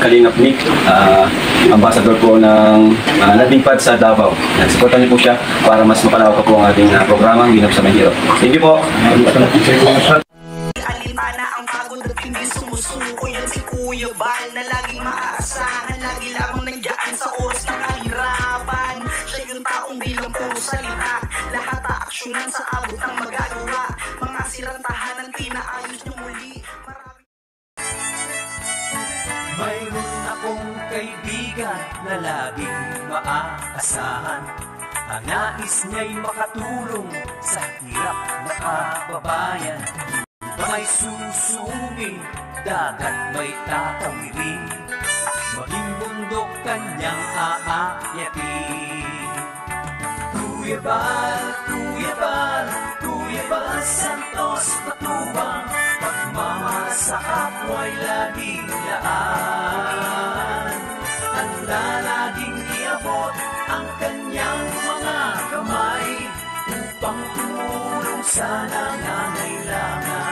Kalingap Nick, ambassador po ng landing pad sa Davao. Supportan niyo po siya para mas mapalawak po ang ating programang Ginap sa Mahirap. Thank you po. Alintana ang pagod at hindi sumusuko. Yan si Kuya Bal na laging maaasahan. Lagi lamang nandiyan sa oras ng kahirapan. Siya yung taong bilang puro salita. Lahat aaksyonan sa abot ng magagawa. Mga sirang tahanan pinaayos niyo muli. Mayroon akong kaibigan na laging maaasahan. Ang nais niya'y makatulong sa hirap na kababayan. May susumi, dagat may tatawirin, maging bundok kanyang aakyatin. Kuya Bal, Kuya Bal, Kuya Bal Santos Matubang, pagmamahal sa kapwa'y laging laan. Handa laging iabot ang kanyang mga kamay upang tumulong sa nangangailangan.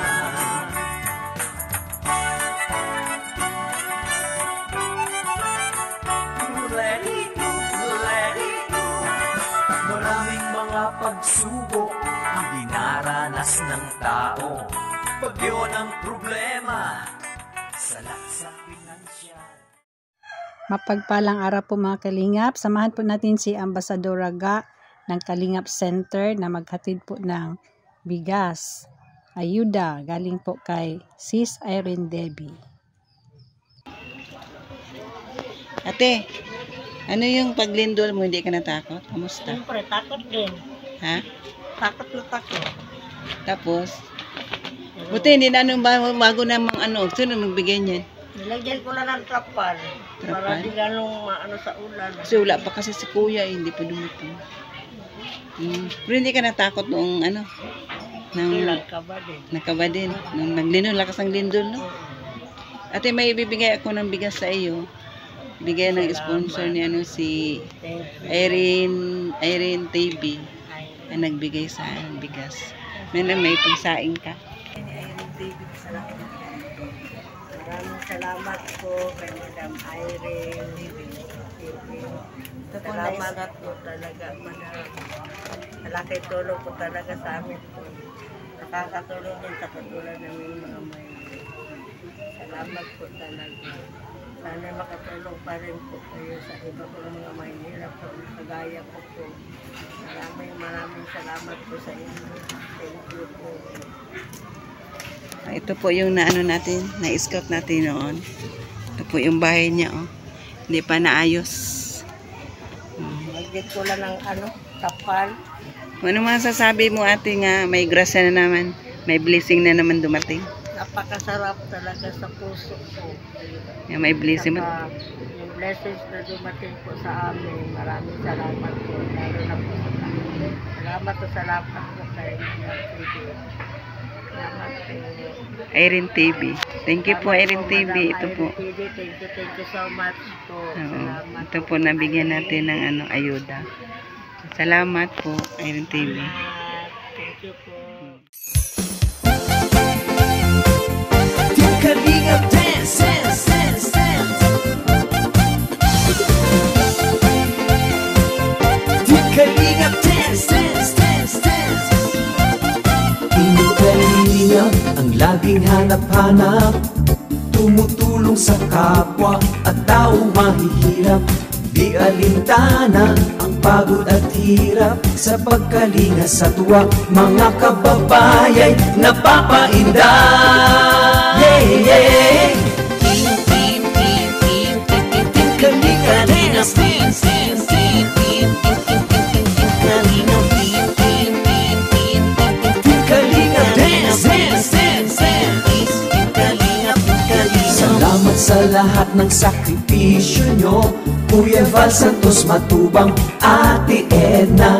Maraming mga pagsubok ang dinaranas ng tao. Bagyo ng problema sa laksang pinansyal. Mapagpalang araw po mga Kalingap. Samahan po natin si Ambassador Raga ng Kalingap Center na maghatid po ng bigas, ayuda, galing po kay Sis Irene Debbie. Ate, ano yung paglindol mo? Hindi ka natakot? Kamusta? Siyempre, takot din. Ha? Takot na takot. Tapos? Buti hindi na bago namang sino nagbigay niyan? Nilagyan ko na ng trapal. Para di ganong maano sa ulan. Kasi wala pa kasi si kuya, hindi pa dumating. Pero hindi ka natakot noong Nagkaba din. Nakaba din. Nung naglindol, lakas ng lindol, no? Ate, may ibibigay ako ng bigas sa iyo. Bigay ng sponsor ni si Irene TV na nagbigay sa bigas. May pangsaing ka. Irene TV, maraming salamat po kay Madam Irene TV. Salamat po talaga, Madam. Malaki tulong po talaga sa amin po. Nakakatulong din sa katulad namin mga may. Salamat po talaga. Sana makatulong pa rin po kayo sa iba po ng mga mahihirap po. Kagaya po po. Maraming salamat po sa inyo. Thank you po. Ito po yung natin, na-scout natin noon. Ito po yung bahay niya, oh. Hindi pa naayos. Magdit ko lang ng kapal. Ano masasabi mo, ate, nga may grasya na naman, may blessing na naman dumating? Napakasarap talaga sa puso ko. Yeah, may blessing. Yung blessings na dumating po sa amin, maraming salamat po. Lalo na po sa kanya. Salamat po sa lapat po kay Irene TV. Thank you po, Irene TV. Ito po. Thank you so much po. Salamat. Ito po, nabigyan natin ng ayuda. Salamat po, Irene TV. Thank you po. Kalingap dance, dance, dance, dance. Kalingap dance, dance, dance, dance. Team Kalingap ang laging hanap-hanap, tumutulong sa kapwa at taong mahihirap. Di alintana ang pagod at hirap, sa pagkalinga sa tuwa mga kababayan napapainda. Yeah, yeah. Team Kalingap dance, dance, dance, team Kalingap, team Kalingap dance, dance, dance, dance. Salamat sa lahat ng sakripisyo nyo, Kuya Val Santos Matubang, Ate Edna,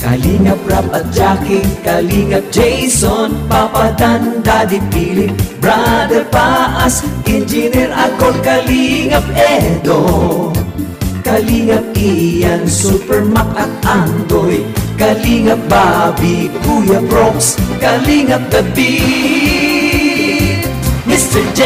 Kalingap Rap at Jackie, Kalingap Jason, Papa Dan, Daddy Philip, Brother Paas, Engineer Akol, Kalingap Edo, Kalingap Ian, Super Mac at Andoy, Kalingap Bobby, Kuya Brooks, Kalingap The Beat, Mr. J.